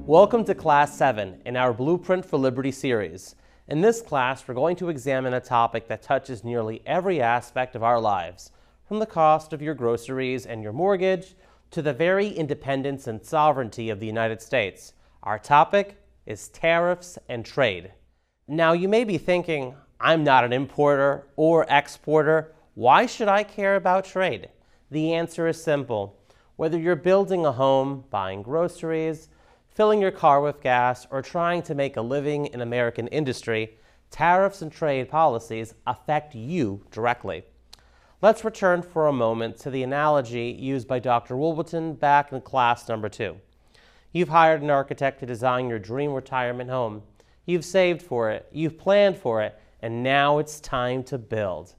Welcome to Class 7 in our Blueprint for Liberty series. In this class, we're going to examine a topic that touches nearly every aspect of our lives, from the cost of your groceries and your mortgage to the very independence and sovereignty of the United States. Our topic is tariffs and trade. Now, you may be thinking, I'm not an importer or exporter. Why should I care about trade? The answer is simple. Whether you're building a home, buying groceries, filling your car with gas, or trying to make a living in American industry, tariffs and trade policies affect you directly. Let's return for a moment to the analogy used by Dr. Wolverton back in class number 2. You've hired an architect to design your dream retirement home. You've saved for it, you've planned for it, and now it's time to build.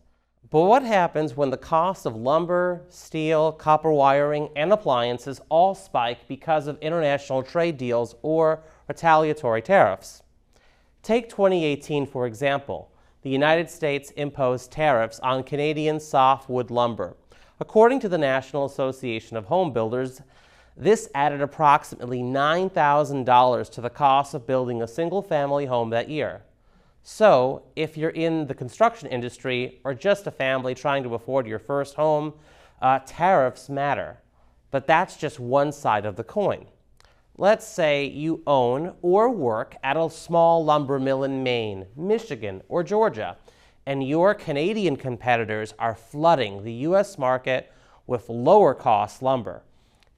But what happens when the cost of lumber, steel, copper wiring, and appliances all spike because of international trade deals or retaliatory tariffs? Take 2018, for example. The United States imposed tariffs on Canadian softwood lumber. According to the National Association of Home Builders, this added approximately $9,000 to the cost of building a single-family home that year. So, if you're in the construction industry or just a family trying to afford your first home, tariffs matter. But that's just one side of the coin. Let's say you own or work at a small lumber mill in Maine, Michigan, or Georgia, and your Canadian competitors are flooding the U.S. market with lower-cost lumber.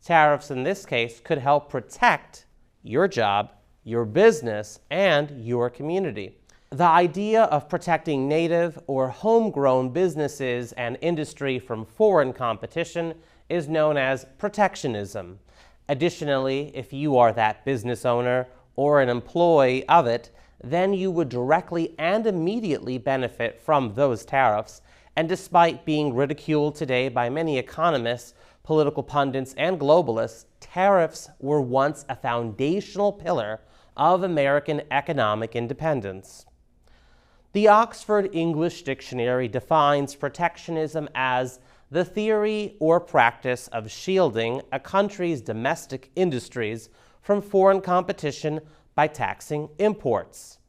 Tariffs in this case could help protect your job, your business, and your community. The idea of protecting native or homegrown businesses and industry from foreign competition is known as protectionism. Additionally, if you are that business owner or an employee of it, then you would directly and immediately benefit from those tariffs. And despite being ridiculed today by many economists, political pundits, and globalists, tariffs were once a foundational pillar of American economic independence. The Oxford English Dictionary defines protectionism as the theory or practice of shielding a country's domestic industries from foreign competition by taxing imports.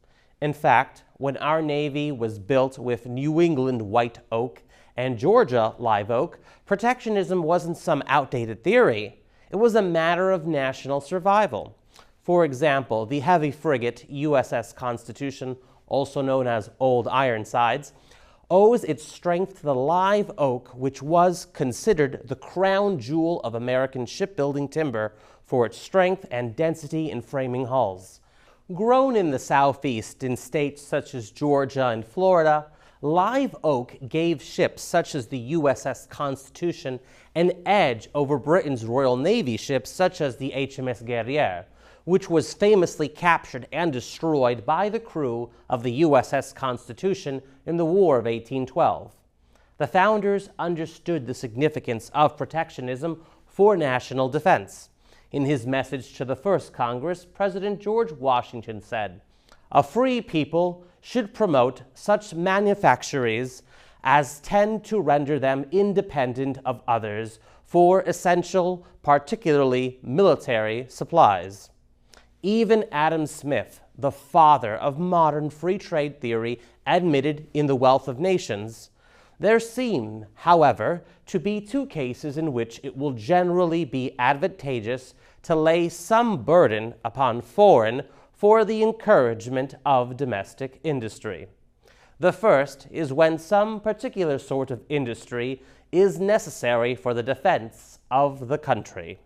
In fact, when our Navy was built with New England white oak and Georgia live oak, protectionism wasn't some outdated theory. It was a matter of national survival. For example, the heavy frigate USS Constitution, also known as Old Ironsides, owes its strength to the live oak, which was considered the crown jewel of American shipbuilding timber for its strength and density in framing hulls. Grown in the Southeast in states such as Georgia and Florida, live oak gave ships such as the USS Constitution an edge over Britain's Royal Navy ships such as the HMS Guerriere, which was famously captured and destroyed by the crew of the USS Constitution in the War of 1812. The founders understood the significance of protectionism for national defense. In his message to the First Congress, President George Washington said, "A free people should promote such manufactories as tend to render them independent of others for essential, particularly military, supplies." Even Adam Smith, the father of modern free trade theory, admitted in The Wealth of Nations, "There seem, however, to be two cases in which it will generally be advantageous to lay some burden upon foreign for the encouragement of domestic industry. The first is when some particular sort of industry is necessary for the defense of the country."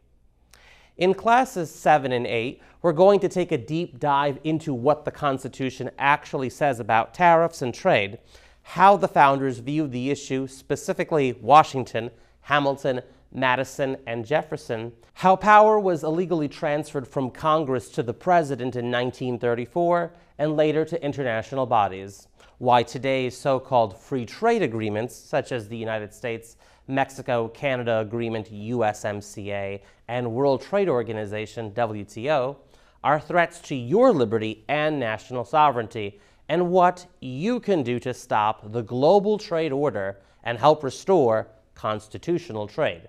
In classes 7 and 8, we're going to take a deep dive into what the Constitution actually says about tariffs and trade, how the founders viewed the issue, specifically Washington, Hamilton, Madison, and Jefferson, how power was illegally transferred from Congress to the President in 1934, and later to international bodies, why today's so-called free trade agreements, such as the United States Mexico-Canada Agreement USMCA and World Trade Organization WTO, are threats to your liberty and national sovereignty, and what you can do to stop the global trade order and help restore constitutional trade.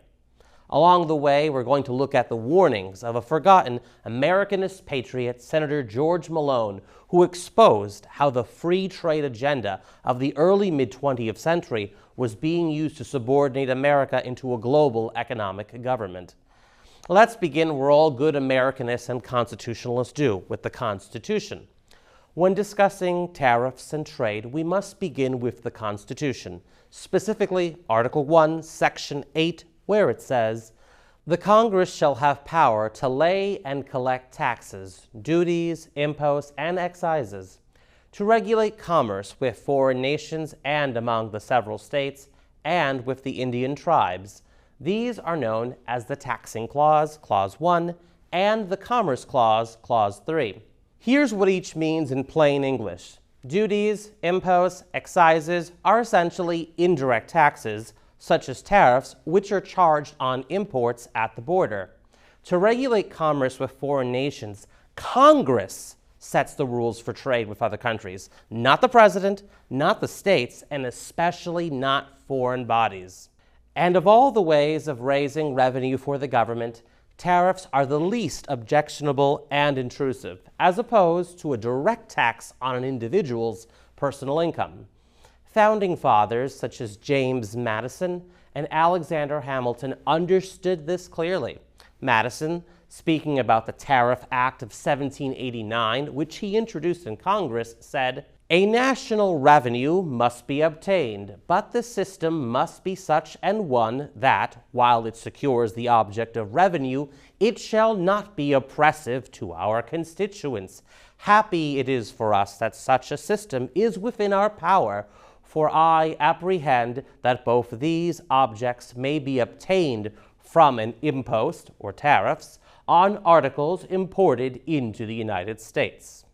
Along the way, we're going to look at the warnings of a forgotten Americanist patriot, Senator George Malone, who exposed how the free trade agenda of the early mid-20th century was being used to subordinate America into a global economic government. Let's begin where all good Americanists and constitutionalists do, with the Constitution. When discussing tariffs and trade, we must begin with the Constitution, specifically Article 1, Section 8, where it says, "The Congress shall have power to lay and collect taxes, duties, imposts, and excises, to regulate commerce with foreign nations and among the several states, and with the Indian tribes. These are known as the Taxing Clause, Clause 1, and the Commerce Clause, Clause 3. Here's what each means in plain English. Duties, imposts, excises are essentially indirect taxes, such as tariffs, which are charged on imports at the border. To regulate commerce with foreign nations, Congress sets the rules for trade with other countries, not the president, not the states, and especially not foreign bodies. And of all the ways of raising revenue for the government, tariffs are the least objectionable and intrusive, as opposed to a direct tax on an individual's personal income. Founding fathers such as James Madison and Alexander Hamilton understood this clearly. Madison, speaking about the Tariff Act of 1789, which he introduced in Congress, said, "A national revenue must be obtained, but the system must be such an one that, while it secures the object of revenue, it shall not be oppressive to our constituents. Happy it is for us that such a system is within our power, for I apprehend that both these objects may be obtained from an impost, or tariffs, on articles imported into the United States."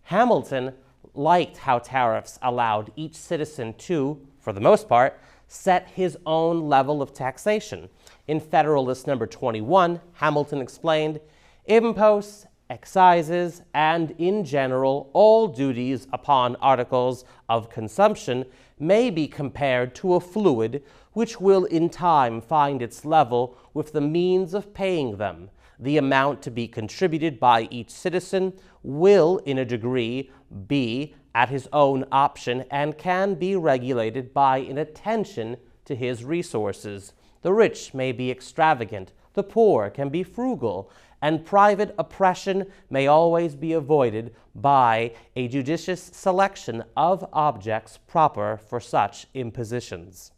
Hamilton liked how tariffs allowed each citizen to, for the most part, set his own level of taxation. In Federalist Number 21, Hamilton explained, "Imposts, excises, and in general all duties upon articles of consumption may be compared to a fluid which will in time find its level with the means of paying them. The amount to be contributed by each citizen will in a degree be at his own option and can be regulated by an attention to his resources. The rich may be extravagant, the poor can be frugal, and private oppression may always be avoided by a judicious selection of objects proper for such impositions."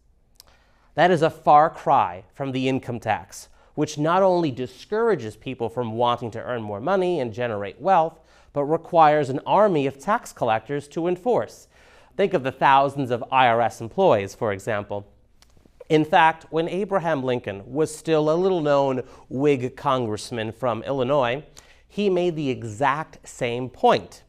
That is a far cry from the income tax, which not only discourages people from wanting to earn more money and generate wealth, but requires an army of tax collectors to enforce. Think of the thousands of IRS employees, for example. In fact, when Abraham Lincoln was still a little-known Whig congressman from Illinois, he made the exact same point.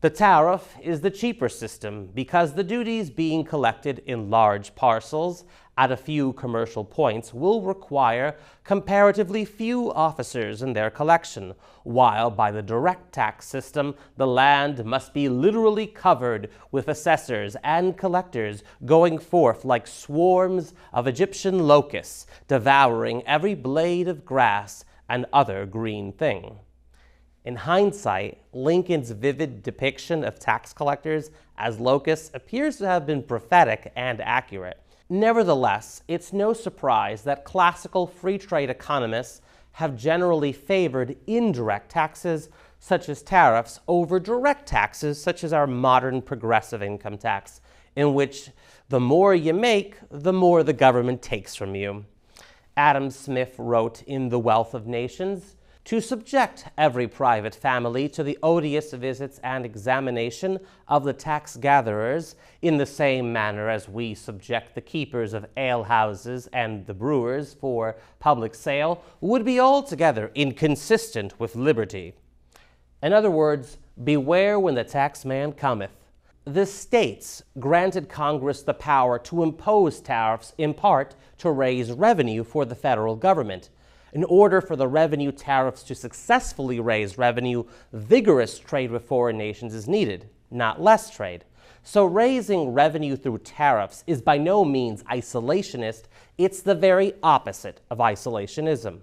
The tariff is the cheaper system because the duties being collected in large parcels at a few commercial points will require comparatively few officers in their collection, while by the direct tax system, the land must be literally covered with assessors and collectors going forth like swarms of Egyptian locusts, devouring every blade of grass and other green thing. In hindsight, Lincoln's vivid depiction of tax collectors as locusts appears to have been prophetic and accurate. Nevertheless, it's no surprise that classical free trade economists have generally favored indirect taxes, such as tariffs, over direct taxes, such as our modern progressive income tax, in which the more you make, the more the government takes from you. Adam Smith wrote in The Wealth of Nations, "To subject every private family to the odious visits and examination of the tax gatherers, in the same manner as we subject the keepers of alehouses and the brewers for public sale, would be altogether inconsistent with liberty." In other words, beware when the taxman cometh. The states granted Congress the power to impose tariffs in part to raise revenue for the federal government. In order for the revenue tariffs to successfully raise revenue, vigorous trade with foreign nations is needed, not less trade. So raising revenue through tariffs is by no means isolationist, it's the very opposite of isolationism.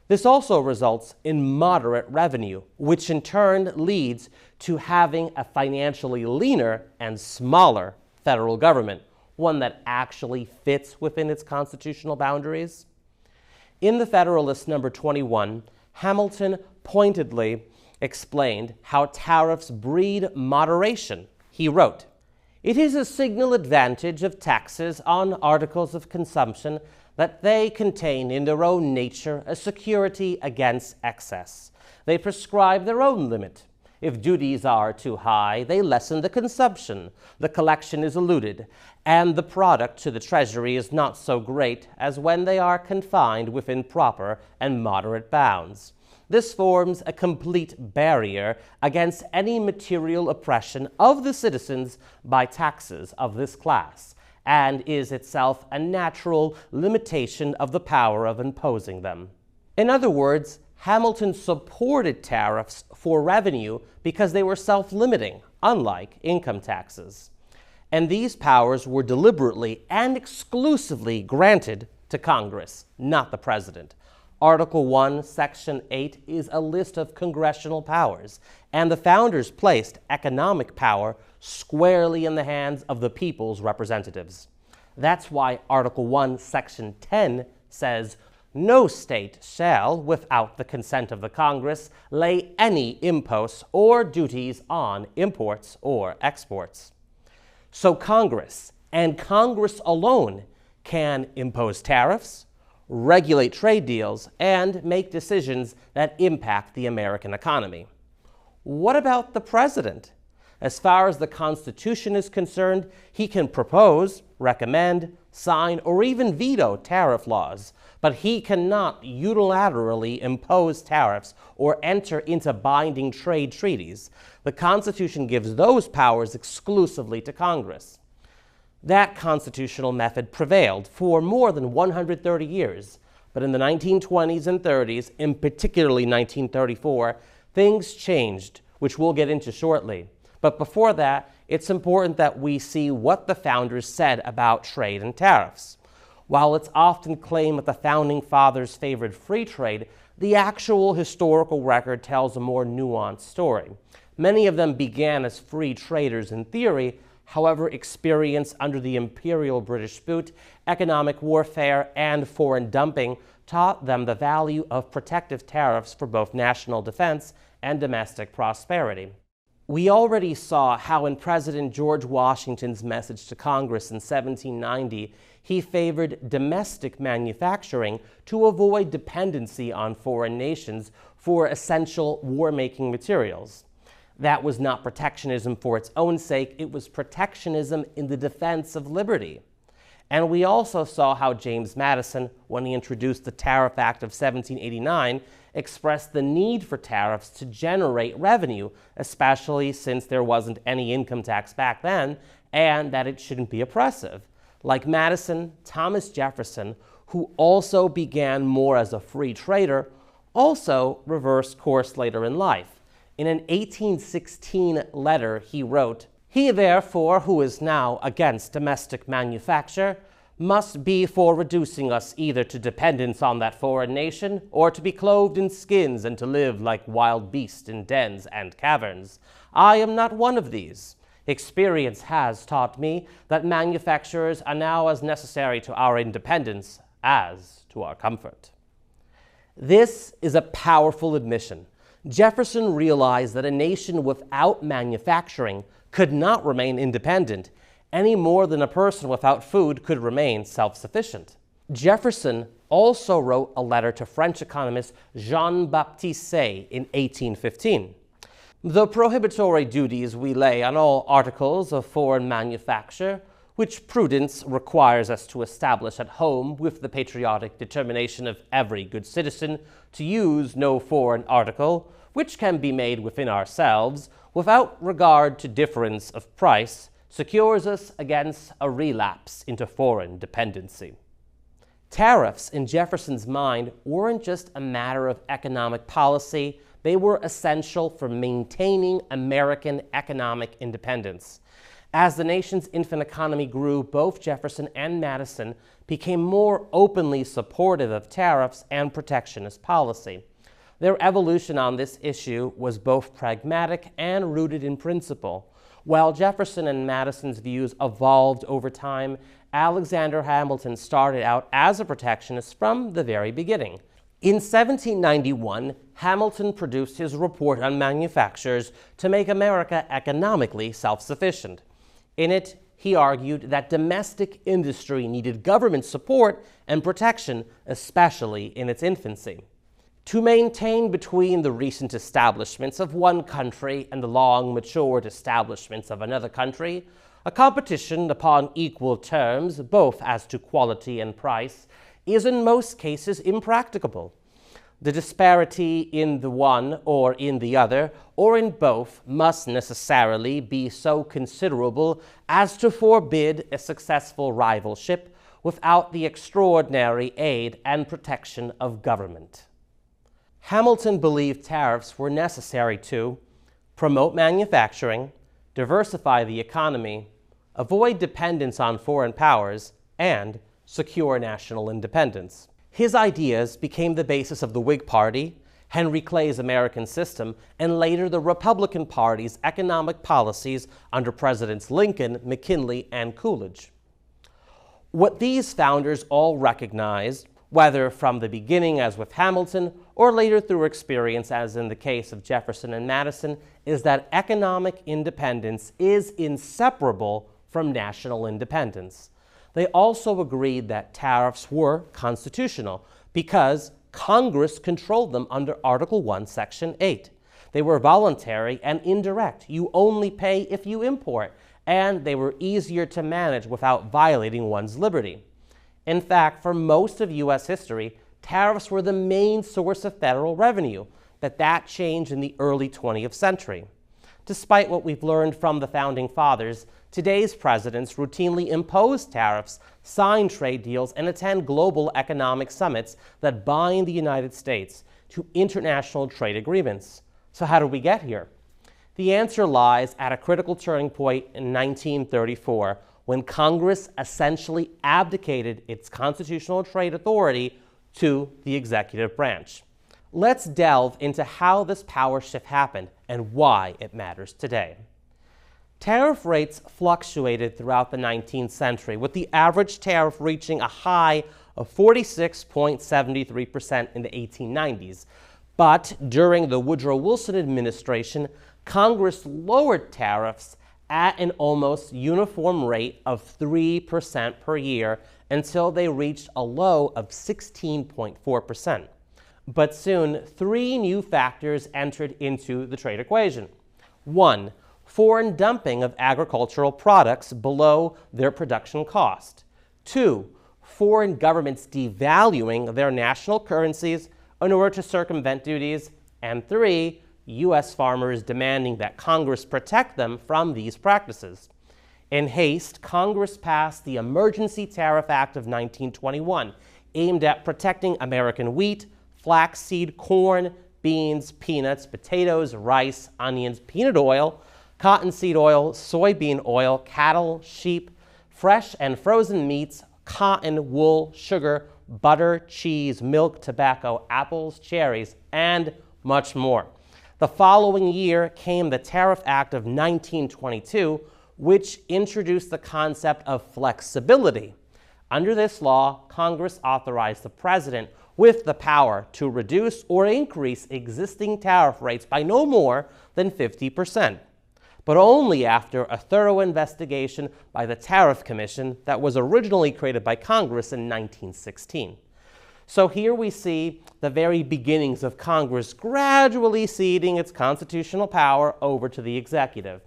This also results in moderate revenue, which in turn leads to having a financially leaner and smaller federal government, one that actually fits within its constitutional boundaries. In the Federalist number 21, Hamilton pointedly explained how tariffs breed moderation. He wrote, "It is a signal advantage of taxes on articles of consumption that they contain in their own nature a security against excess. They prescribe their own limit. If duties are too high, they lessen the consumption, the collection is eluded, and the product to the Treasury is not so great as when they are confined within proper and moderate bounds. This forms a complete barrier against any material oppression of the citizens by taxes of this class, and is itself a natural limitation of the power of imposing them." In other words, Hamilton supported tariffs for revenue because they were self-limiting, unlike income taxes. And these powers were deliberately and exclusively granted to Congress, not the President. Article 1, Section 8 is a list of congressional powers, and the founders placed economic power squarely in the hands of the people's representatives. That's why Article 1, Section 10 says, "No state shall, without the consent of the Congress, lay any imposts or duties on imports or exports." So Congress, and Congress alone, can impose tariffs, regulate trade deals, and make decisions that impact the American economy. What about the President? As far as the Constitution is concerned, he can propose, recommend, sign, or even veto tariff laws, but he cannot unilaterally impose tariffs or enter into binding trade treaties. The Constitution gives those powers exclusively to Congress. That constitutional method prevailed for more than 130 years, but in the 1920s and 30s, in particularly 1934, things changed, which we'll get into shortly. But before that, it's important that we see what the founders said about trade and tariffs. While it's often claimed that the Founding Fathers favored free trade, the actual historical record tells a more nuanced story. Many of them began as free traders in theory, however, experience under the imperial British boot, economic warfare, and foreign dumping taught them the value of protective tariffs for both national defense and domestic prosperity. We already saw how in President George Washington's message to Congress in 1790, he favored domestic manufacturing to avoid dependency on foreign nations for essential war-making materials. That was not protectionism for its own sake, it was protectionism in the defense of liberty. And we also saw how James Madison, when he introduced the Tariff Act of 1789, expressed the need for tariffs to generate revenue, especially since there wasn't any income tax back then, and that it shouldn't be oppressive. Like Madison, Thomas Jefferson, who also began more as a free trader, also reversed course later in life. In an 1816 letter, he wrote, "He therefore who is now against domestic manufacture must be for reducing us either to dependence on that foreign nation, or to be clothed in skins and to live like wild beasts in dens and caverns. I am not one of these. Experience has taught me that manufacturers are now as necessary to our independence as to our comfort." This is a powerful admission. Jefferson realized that a nation without manufacturing could not remain independent, any more than a person without food could remain self-sufficient. Jefferson also wrote a letter to French economist Jean-Baptiste Say in 1815. "The prohibitory duties we lay on all articles of foreign manufacture, which prudence requires us to establish at home with the patriotic determination of every good citizen to use no foreign article, which can be made within ourselves, without regard to difference of price, secures us against a relapse into foreign dependency." Tariffs, in Jefferson's mind, weren't just a matter of economic policy, they were essential for maintaining American economic independence. As the nation's infant economy grew, both Jefferson and Madison became more openly supportive of tariffs and protectionist policy. Their evolution on this issue was both pragmatic and rooted in principle. While Jefferson and Madison's views evolved over time, Alexander Hamilton started out as a protectionist from the very beginning. In 1791, Hamilton produced his report on manufactures to make America economically self-sufficient. In it, he argued that domestic industry needed government support and protection, especially in its infancy. To maintain between the recent establishments of one country and the long-matured establishments of another country, a competition upon equal terms, both as to quality and price, is in most cases impracticable. The disparity in the one or in the other, or in both, must necessarily be so considerable as to forbid a successful rivalship without the extraordinary aid and protection of government. Hamilton believed tariffs were necessary to promote manufacturing, diversify the economy, avoid dependence on foreign powers, and secure national independence. His ideas became the basis of the Whig Party, Henry Clay's American system, and later the Republican Party's economic policies under Presidents Lincoln, McKinley, and Coolidge. What these founders all recognized, whether from the beginning as with Hamilton or later through experience as in the case of Jefferson and Madison, is that economic independence is inseparable from national independence. They also agreed that tariffs were constitutional because Congress controlled them under Article 1, Section 8. They were voluntary and indirect. You only pay if you import, and they were easier to manage without violating one's liberty. In fact, for most of U.S. history, tariffs were the main source of federal revenue, but that changed in the early 20th century. Despite what we've learned from the Founding Fathers, today's presidents routinely impose tariffs, sign trade deals, and attend global economic summits that bind the United States to international trade agreements. So how did we get here? The answer lies at a critical turning point in 1934, when Congress essentially abdicated its constitutional trade authority to the executive branch. Let's delve into how this power shift happened and why it matters today. Tariff rates fluctuated throughout the 19th century, with the average tariff reaching a high of 46.73% in the 1890s. But during the Woodrow Wilson administration, Congress lowered tariffs at an almost uniform rate of 3% per year until they reached a low of 16.4%. But soon, three new factors entered into the trade equation. One, foreign dumping of agricultural products below their production cost. Two, foreign governments devaluing their national currencies in order to circumvent duties. And three, U.S. farmers demanding that Congress protect them from these practices. In haste, Congress passed the Emergency Tariff Act of 1921, aimed at protecting American wheat, flaxseed, corn, beans, peanuts, potatoes, rice, onions, peanut oil, cottonseed oil, soybean oil, cattle, sheep, fresh and frozen meats, cotton, wool, sugar, butter, cheese, milk, tobacco, apples, cherries, and much more. The following year came the Tariff Act of 1922, which introduced the concept of flexibility. Under this law, Congress authorized the president with the power to reduce or increase existing tariff rates by no more than 50%, but only after a thorough investigation by the Tariff Commission that was originally created by Congress in 1916. So here we see the very beginnings of Congress gradually ceding its constitutional power over to the executive.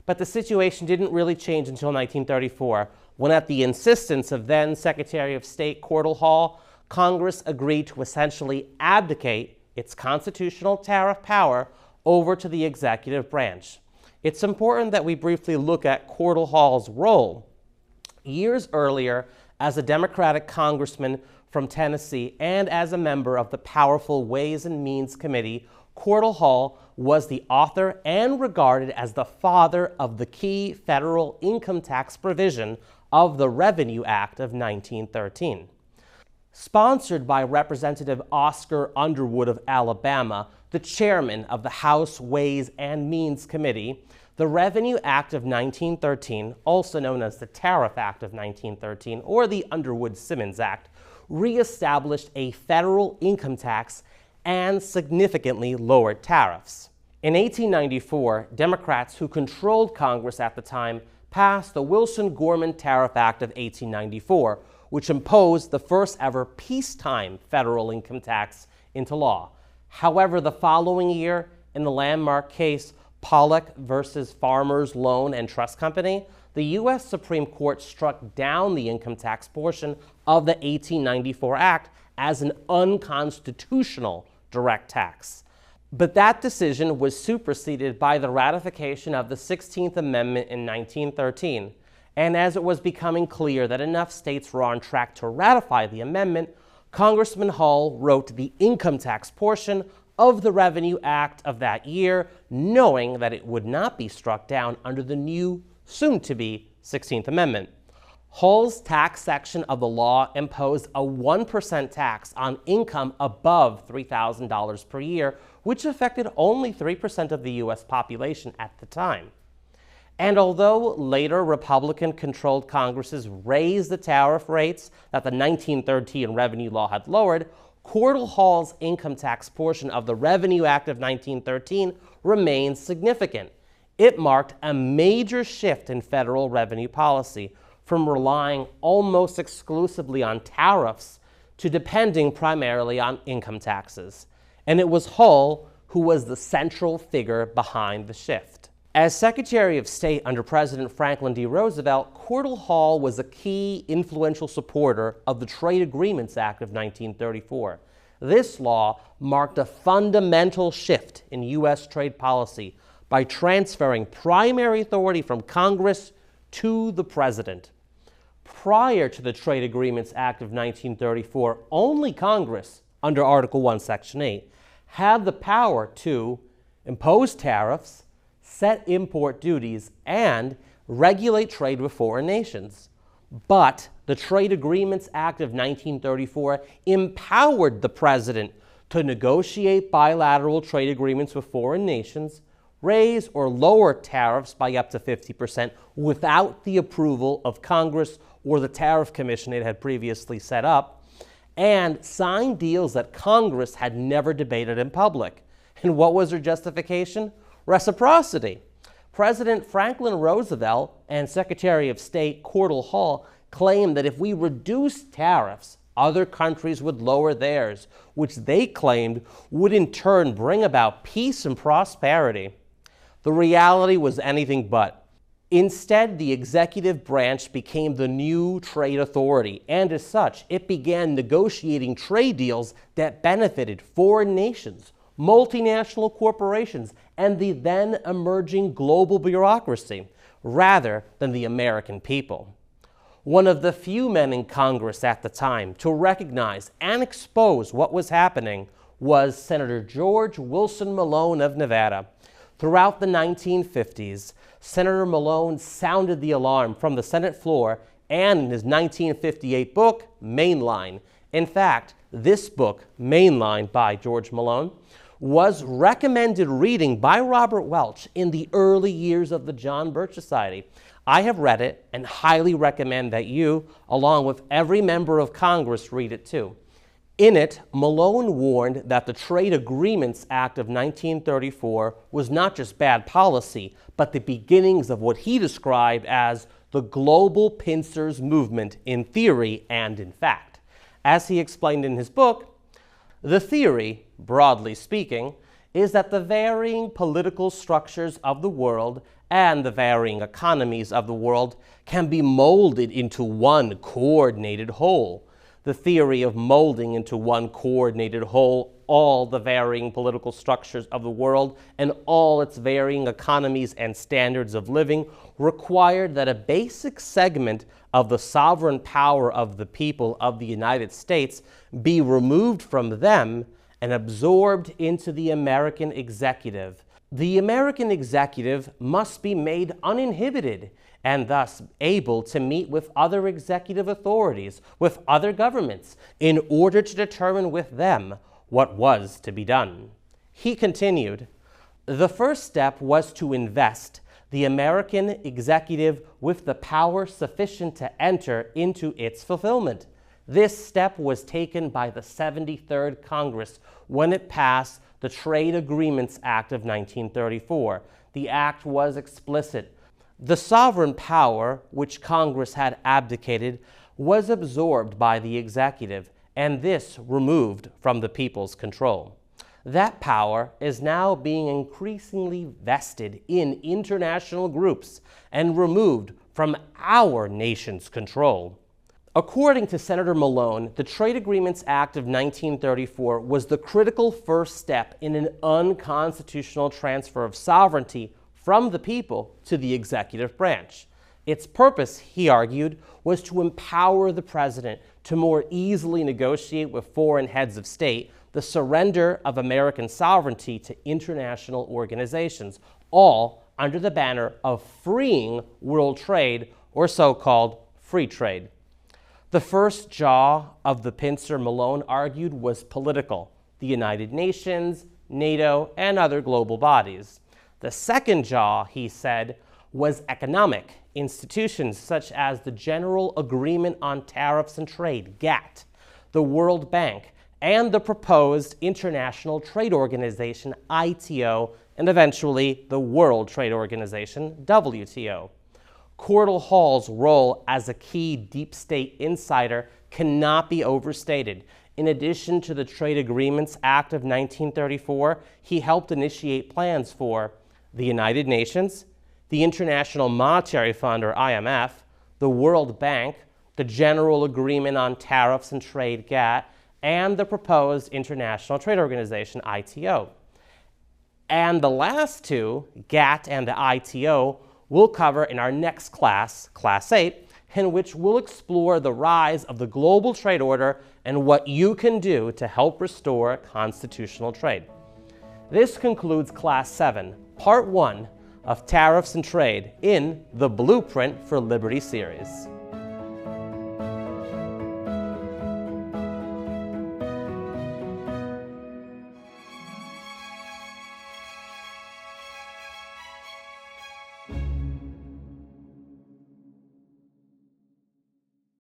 But the situation didn't really change until 1934, when at the insistence of then Secretary of State Cordell Hull, Congress agreed to essentially abdicate its constitutional tariff power over to the executive branch. It's important that we briefly look at Cordell Hull's role. Years earlier, as a Democratic congressman from Tennessee and as a member of the powerful Ways and Means Committee, Cordell Hull was the author and regarded as the father of the key federal income tax provision of the Revenue Act of 1913. Sponsored by Representative Oscar Underwood of Alabama, the chairman of the House Ways and Means Committee, the Revenue Act of 1913, also known as the Tariff Act of 1913 or the Underwood-Simmons Act, reestablished a federal income tax and significantly lowered tariffs. In 1894, Democrats who controlled Congress at the time passed the Wilson-Gorman Tariff Act of 1894, which imposed the first ever peacetime federal income tax into law. However, the following year, in the landmark case Pollock versus Farmers Loan and Trust Company, the U.S. Supreme Court struck down the income tax portion of the 1894 Act as an unconstitutional direct tax. But that decision was superseded by the ratification of the 16th Amendment in 1913. And as it was becoming clear that enough states were on track to ratify the amendment, Congressman Hull wrote the income tax portion of the Revenue Act of that year, knowing that it would not be struck down under the new, soon-to-be 16th Amendment. Hull's tax section of the law imposed a 1% tax on income above $3,000 per year, which affected only 3% of the U.S. population at the time. And although later Republican-controlled Congresses raised the tariff rates that the 1913 revenue law had lowered, Cordell Hull's income tax portion of the Revenue Act of 1913 remains significant. It marked a major shift in federal revenue policy, from relying almost exclusively on tariffs to depending primarily on income taxes. And it was Hull who was the central figure behind the shift. As Secretary of State under President Franklin D. Roosevelt, Cordell Hull was a key influential supporter of the Trade Agreements Act of 1934. This law marked a fundamental shift in U.S. trade policy by transferring primary authority from Congress to the President. Prior to the Trade Agreements Act of 1934, only Congress, under Article 1, Section 8, had the power to impose tariffs, set import duties, and regulate trade with foreign nations. But the Trade Agreements Act of 1934 empowered the President to negotiate bilateral trade agreements with foreign nations, raise or lower tariffs by up to 50% without the approval of Congress or the Tariff Commission it had previously set up, and sign deals that Congress had never debated in public. And what was their justification? Reciprocity. President Franklin Roosevelt and Secretary of State Cordell Hull claimed that if we reduced tariffs, other countries would lower theirs, which they claimed would in turn bring about peace and prosperity. The reality was anything but. Instead, the executive branch became the new trade authority, and as such, it began negotiating trade deals that benefited foreign nations, multinational corporations, and the then emerging global bureaucracy, rather than the American people. One of the few men in Congress at the time to recognize and expose what was happening was Senator George Wilson Malone of Nevada. Throughout the 1950s, Senator Malone sounded the alarm from the Senate floor and in his 1958 book, Mainline. In fact, this book, Mainline by George Malone, was recommended reading by Robert Welch in the early years of the John Birch Society. I have read it and highly recommend that you, along with every member of Congress, read it too. In it, Malone warned that the Trade Agreements Act of 1934 was not just bad policy, but the beginnings of what he described as the global pincers movement in theory and in fact. As he explained in his book, the theory, broadly speaking, is that the varying political structures of the world and the varying economies of the world can be molded into one coordinated whole. The theory of molding into one coordinated whole all the varying political structures of the world and all its varying economies and standards of living required that a basic segment of the sovereign power of the people of the United States be removed from them and absorbed into the American executive. The American executive must be made uninhibited and thus able to meet with other executive authorities, with other governments, in order to determine with them what was to be done. He continued, "The first step was to invest the American executive with the power sufficient to enter into its fulfillment. This step was taken by the 73rd Congress when it passed the Trade Agreements Act of 1934. The act was explicit. The sovereign power, which Congress had abdicated, was absorbed by the executive, and this removed from the people's control. That power is now being increasingly vested in international groups and removed from our nation's control." According to Senator Malone, the Trade Agreements Act of 1934 was the critical first step in an unconstitutional transfer of sovereignty from the people to the executive branch. Its purpose, he argued, was to empower the president to more easily negotiate with foreign heads of state the surrender of American sovereignty to international organizations, all under the banner of freeing world trade, or so-called free trade. The first jaw of the pincer, Malone argued, was political: the United Nations, NATO, and other global bodies. The second jaw, he said, was economic: institutions such as the General Agreement on Tariffs and Trade, GATT, the World Bank, and the proposed International Trade Organization, ITO, and eventually the World Trade Organization, WTO. Cordell Hull's role as a key deep state insider cannot be overstated. In addition to the Trade Agreements Act of 1934, he helped initiate plans for the United Nations, the International Monetary Fund, or IMF, the World Bank, the General Agreement on Tariffs and Trade, GATT, and the proposed International Trade Organization, ITO. And the last two, GATT and the ITO, we'll cover in our next class, Class 8, in which we'll explore the rise of the global trade order and what you can do to help restore constitutional trade. This concludes Class 7, Part 1 of Tariffs and Trade in the Blueprint for Liberty series.